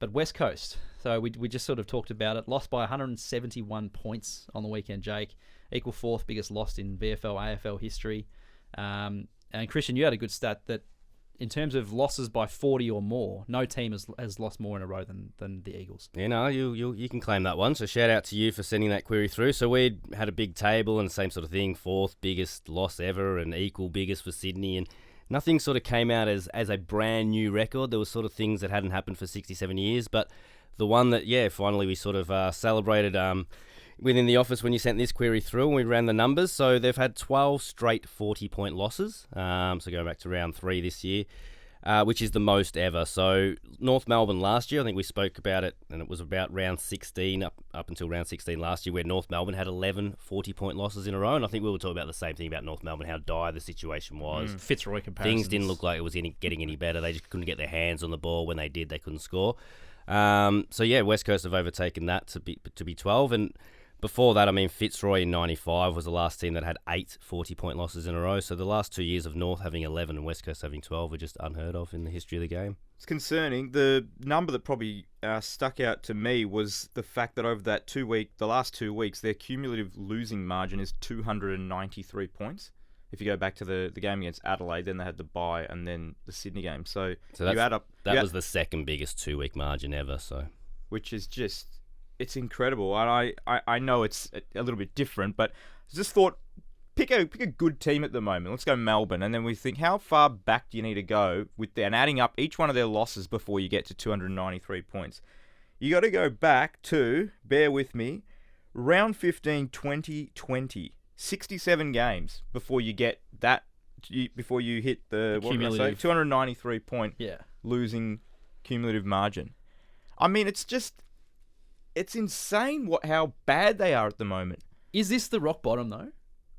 But West Coast, so we just sort of talked about it, lost by 171 points on the weekend, Jake. Equal fourth biggest loss in VFL, AFL history. And Christian, you had a good stat that in terms of losses by 40 or more, no team has lost more in a row than the Eagles. Yeah, no, you can claim that one. So shout out to you for sending that query through. So we had a big table and the same sort of thing, fourth biggest loss ever and equal biggest for Sydney, and nothing sort of came out as a brand new record. There were sort of things that hadn't happened for 67 years, but the one that, finally we sort of celebrated within the office when you sent this query through and we ran the numbers. So they've had 12 straight 40-point losses, so going back to round 3 this year, which is the most ever. So North Melbourne last year, I think we spoke about it, and it was about round 16, up until round 16 last year, where North Melbourne had 11 40-point losses in a row, and I think we were talking about the same thing about North Melbourne, how dire the situation was. Fitzroy comparisons. Things didn't look like it was getting any better. They just couldn't get their hands on the ball. When they did, they couldn't score. West Coast have overtaken that to be 12, and before that, I mean, Fitzroy in 95 was the last team that had 8 40-point losses in a row. So the last 2 years of North having 11 and West Coast having 12 were just unheard of in the history of the game. It's concerning. The number that probably stuck out to me was the fact that over that the last 2 weeks, their cumulative losing margin is 293 points. If you go back to the game against Adelaide, then they had the bye and then the Sydney game. So you add up... That was the second biggest 2-week margin ever. So, which is just... It's incredible, and I know it's a little bit different, but I just thought, pick a good team at the moment. Let's go Melbourne, and then we think, how far back do you need to go with and adding up each one of their losses before you get to 293 points? You got to go back to, bear with me, round 15, 2020, 67 games before you get that, before you hit the what did I say? 293 point losing cumulative margin. I mean, it's insane how bad they are at the moment. Is this the rock bottom, though?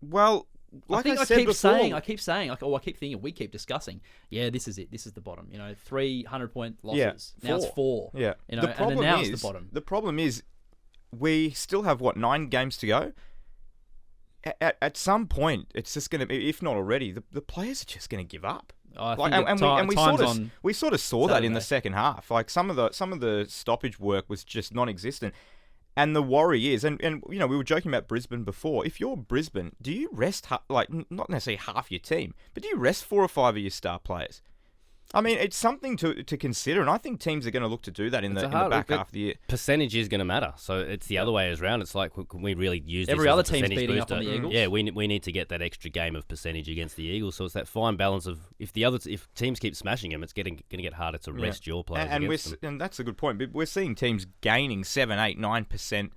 Well, I keep saying, we keep discussing, this is it. This is the bottom. 300-point losses. Now it's 4. Yeah. And then now it's the bottom. The problem is we still have, 9 games to go? At some point, it's just going to be, if not already, the players are just going to give up. We sort of saw that in the second half. Like some of the stoppage work was just non-existent. And the worry is, and we were joking about Brisbane before. If you're Brisbane, do you rest not necessarily half your team, but do you rest 4 or 5 of your star players? I mean, it's something to consider, and I think teams are going to look to do that in the back half of the year. Percentage is going to matter, so it's the other way around. It's like, can we really use this every as other a team's beating booster? up on the Eagles? Yeah, we need to get that extra game of percentage against the Eagles. So it's that fine balance of if teams keep smashing them, it's going to get harder to rest your players. And that's a good point. But we're seeing teams gaining 7, 8, 9%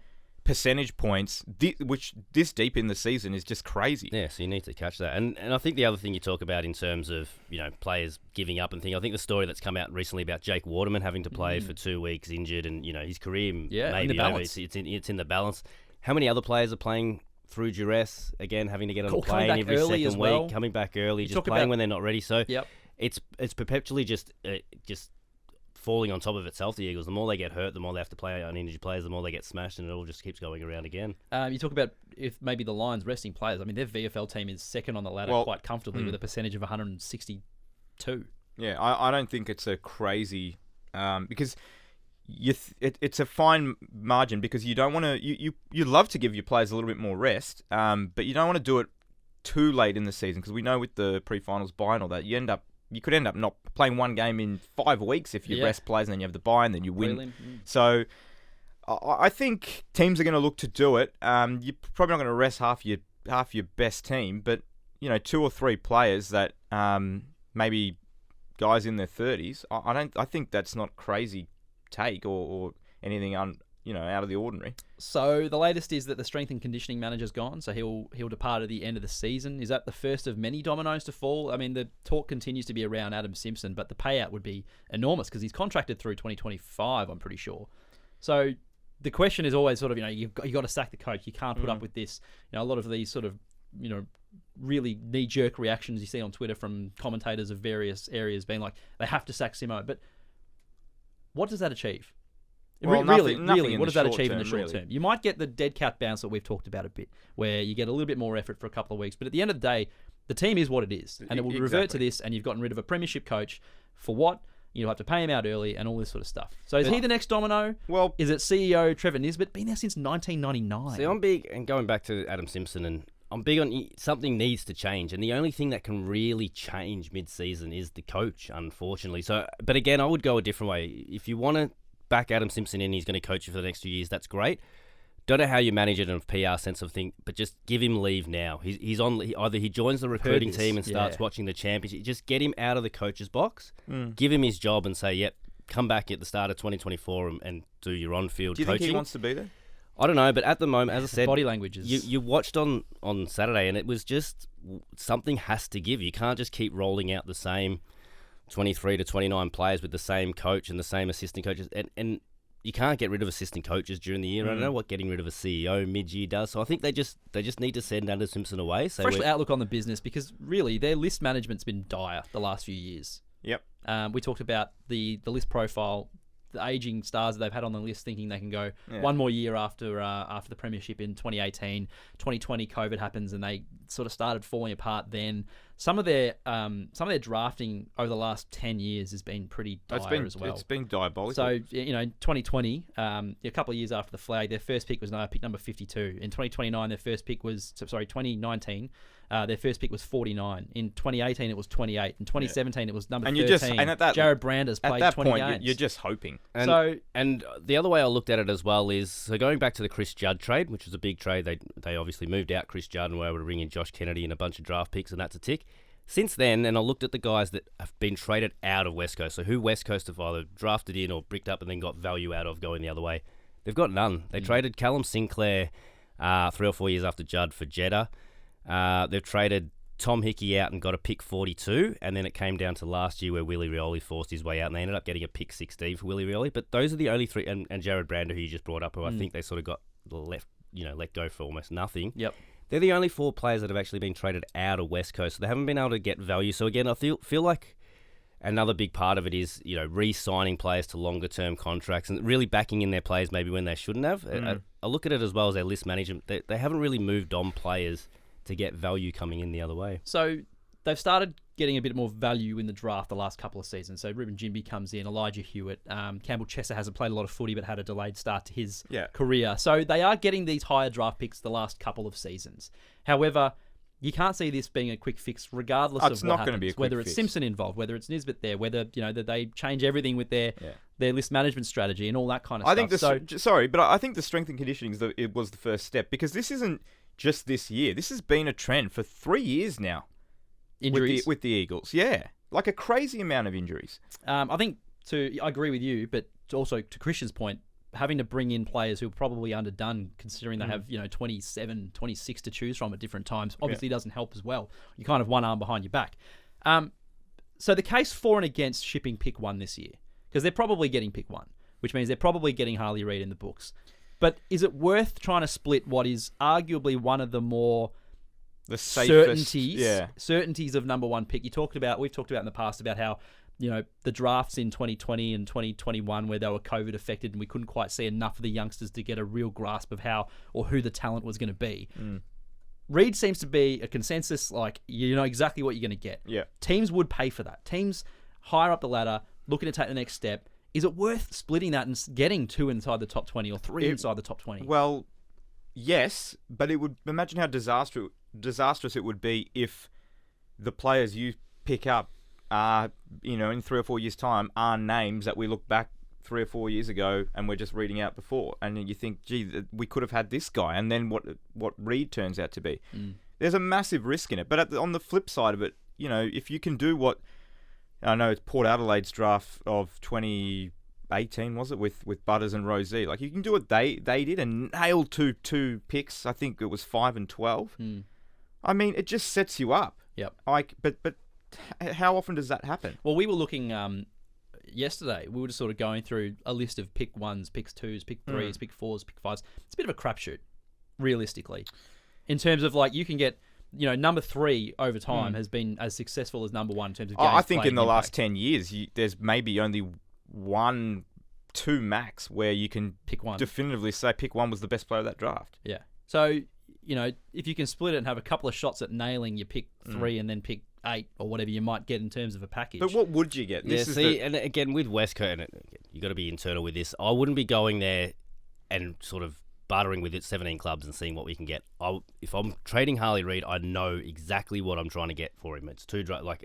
percentage points, which this deep in the season is just crazy. Yeah, so you need to catch that. And I think the other thing you talk about in terms of, players giving up and things, I think the story that's come out recently about Jake Waterman having to play for 2 weeks injured and, his career maybe over, it's in the balance. How many other players are playing through duress, again, having to get on a plane every second week, coming back early, just playing when they're not ready. So it's perpetually just falling on top of itself, the Eagles. The more they get hurt, the more they have to play on injured players, the more they get smashed, and it all just keeps going around again. You talk about if maybe the Lions resting players. I mean, their VFL team is second on the ladder quite comfortably with a percentage of 162. Yeah, I don't think it's a crazy... because it's a fine margin because you don't want to... You love to give your players a little bit more rest, but you don't want to do it too late in the season because we know with the pre-finals bye and all that, you could end up not playing one game in 5 weeks if you rest players and then you have the bye and then you win. So I think teams are going to look to do it. You're probably not going to rest half your best team, but 2 or 3 players that maybe guys in their 30s. I think that's not crazy take or anything out of the ordinary. So the latest is that the strength and conditioning manager's gone, so he'll depart at the end of the season. Is that the first of many dominoes to fall? I mean, the talk continues to be around Adam Simpson, but the payout would be enormous because he's contracted through 2025, I'm pretty sure. So the question is always sort of, you've got to sack the coach. You can't put up with this. A lot of these sort of, really knee-jerk reactions you see on Twitter from commentators of various areas being like, they have to sack Simo. But what does that achieve? Well, really, nothing what does that achieve in the term, short term? You might get the dead cat bounce that we've talked about a bit, where you get a little bit more effort for a couple of weeks. But at the end of the day, the team is what it is. And it will revert to this, and you've gotten rid of a premiership coach for what? You'll have to pay him out early and all this sort of stuff. So is he the next domino? Well, Is it CEO Trevor Nisbet? Been there since 1999. See, I'm big, and going back to Adam Simpson, and I'm big on something needs to change, and the only thing that can really change mid-season is the coach, unfortunately. So, but again, I would go a different way. If you want to back Adam Simpson in, he's going to coach you for the next 2 years, that's great. Don't know how you manage it in a PR sense of thing, but just give him leave now. He's on. Either he joins the recruiting team and starts watching the championship. Just get him out of the coach's box, give him his job, and say, "Yep, come back at the start of 2024 and do your on-field do you coaching." think he wants to be there? I don't know, but at the moment, as I said, body language is... You watched on Saturday, and it was just something has to give. You can't just keep rolling out the same 23 to 29 players with the same coach and the same assistant coaches, and you can't get rid of assistant coaches during the year. I don't know what getting rid of a CEO mid-year does. So I think they just need to send Adam Simpson away. So Fresh outlook on the business, because really their list management's been dire the last few years. Yep. We talked about the list profile, the aging stars that they've had on the list, thinking they can go one more year after the premiership in 2018. 2020 COVID happens and they sort of started falling apart then. Some of their drafting over the last 10 years has been pretty dire as well. It's been diabolical. So, 2020, a couple of years after the flag, their first pick was pick number 52. In 2019, their first pick was 49. In 2018, it was 28. In 2017, it was number 13. And at that, Jared Brander's played at that 20 point, games. you're just hoping. And the other way I looked at it as well is, so going back to the Chris Judd trade, which was a big trade, they obviously moved out Chris Judd and were able to bring in Josh Kennedy and a bunch of draft picks, and that's a tick. Since then, and I looked at the guys that have been traded out of West Coast, so who West Coast have either drafted in or bricked up and then got value out of going the other way, they've got none. They traded Callum Sinclair 3 or 4 years after Judd for Jeddah. They've traded Tom Hickey out and got a pick 42, and then it came down to last year where Willie Rioli forced his way out, and they ended up getting a pick 16 for Willie Rioli. But those are the only three, and Jared Brander, who you just brought up, who I think they sort of got let go for almost nothing. Yep. They're the only 4 players that have actually been traded out of West Coast, so they haven't been able to get value. So again, I feel like another big part of it is re-signing players to longer-term contracts and really backing in their players maybe when they shouldn't have. I look at it as well as their list management. They haven't really moved on players to get value coming in the other way. So they've started getting a bit more value in the draft the last couple of seasons. So Ruben Jimby comes in, Elijah Hewitt, Campbell Chesser hasn't played a lot of footy but had a delayed start to his career. So they are getting these higher draft picks the last couple of seasons. However, you can't see this being a quick fix regardless of what not happens. Going to be a quick whether it's fix. Simpson involved, whether it's Nisbet there, whether that they change everything with their list management strategy and all that kind of stuff. I think the strength and conditioning it was the first step, because this isn't just this year. This has been a trend for 3 years now. Injuries with the Eagles, like a crazy amount of injuries. I think I agree with you, but also to Christian's point, having to bring in players who are probably underdone, considering they have 27, 26 to choose from at different times, obviously doesn't help as well. You're kind of one arm behind your back. So the case for and against shipping pick 1 this year, because they're probably getting pick 1, which means they're probably getting Harley Reid in the books. But is it worth trying to split what is arguably one of the more the safest, certainties of number 1 pick? We've talked about in the past about how the drafts in 2020 and 2021 where they were COVID affected and we couldn't quite see enough of the youngsters to get a real grasp of how or who the talent was going to be. Reid seems to be a consensus, like you know exactly what you're going to get. Yeah. Teams would pay for that. Teams higher up the ladder, looking to take the next step. Is it worth splitting that and getting 2 inside the top 20 or 3 inside the top 20? Well, yes, but it would imagine how disastrous it would be if the players you pick up are, in 3 or 4 years' time, are names that we look back 3 or 4 years ago and we're just reading out before, and you think, gee, we could have had this guy, and then what Reid turns out to be. There's a massive risk in it, but on the flip side of it, if you can do what I know it's Port Adelaide's draft of 2018, was it, with Butters and Rozee? Like, you can do what they did and nail two picks. I think it was 5 and 12. I mean, it just sets you up. Yep. But how often does that happen? Well, we were looking yesterday. We were just sort of going through a list of pick 1s, pick 2s, pick 3s, pick 4s, pick 5s. It's a bit of a crapshoot, realistically, in terms of like you can get. Number 3 over time has been as successful as number 1 in terms of games I think played in the and last impact. 10 years, there's maybe only 1, 2 max where you can Pick 1. definitively say pick 1 was the best player of that draft. Yeah. So, if you can split it and have a couple of shots at nailing your pick 3 and then pick 8 or whatever you might get in terms of a package. But what would you get? This is and again, with West Coast, and you got to be internal with this. I wouldn't be going there and sort of bartering with it 17 clubs and seeing what we can get. If I'm trading Harley Reid, I know exactly what I'm trying to get for him. It's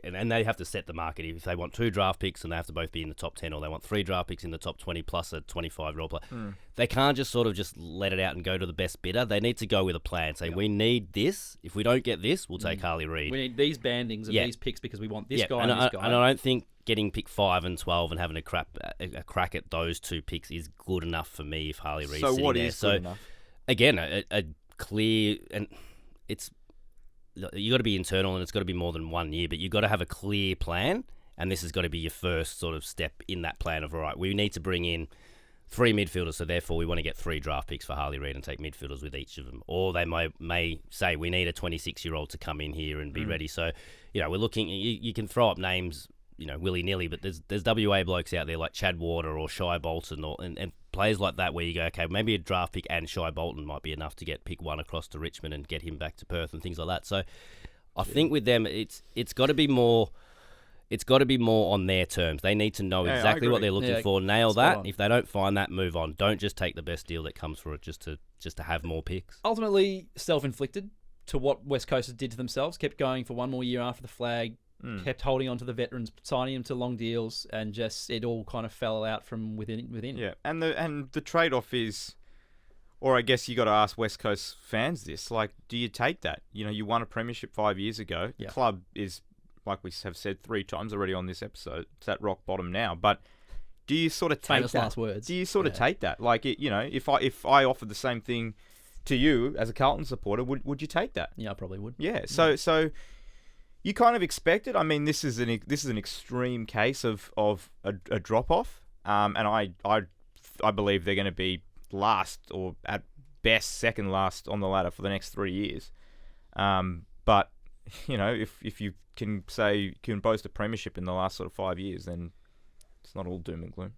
and they have to set the market. If they want 2 draft picks and they have to both be in the top 10, or they want 3 draft picks in the top 20 plus a 25-year-old player, they can't just sort of just let it out and go to the best bidder. They need to go with a plan. Say, we need this. If we don't get this, we'll take Harley Reid. We need these bandings of these picks because we want this guy and this guy. And I don't think getting pick 5 and 12 and having a crack at those 2 picks is good enough for me if Harley Reid's sitting there. Good enough? Again, a clear, and it's, you got to be internal, and it's got to be more than 1 year, but you got to have a clear plan, and this has got to be your first sort of step in that plan of, all right, we need to bring in 3 midfielders, so therefore we want to get 3 draft picks for Harley Reid and take midfielders with each of them. Or they may say we need a 26-year-old to come in here and be ready. So, we're looking, you can throw up names, willy-nilly, but there's WA blokes out there like Chad Warder or Shai Bolton and players like that where you go, okay, maybe a draft pick and Shai Bolton might be enough to get pick 1 across to Richmond and get him back to Perth and things like that. So I think with them, it's got to be more. It's got to be more on their terms. They need to know exactly what they're looking for. Nail that. If they don't find that, move on. Don't just take the best deal that comes for it just to have more picks. Ultimately, self-inflicted to what West Coast did to themselves. Kept going for 1 more year after the flag. Kept holding on to the veterans, signing them to long deals, and just it all kind of fell out from within. Yeah, and the trade-off is, or I guess you got to ask West Coast fans this: like, do you take that? You won a premiership 5 years ago. The club is, like we have said 3 times already on this episode, it's at rock bottom now. But do you sort of take famous that? Last words? Do you sort of take that? Like, if I offered the same thing to you as a Carlton supporter, would you take that? Yeah, I probably would. Yeah. So you kind of expect it. I mean, this is an extreme case of a drop off, and I believe they're going to be last or at best second last on the ladder for the next 3 years. But if you can boast a premiership in the last sort of 5 years, then it's not all doom and gloom.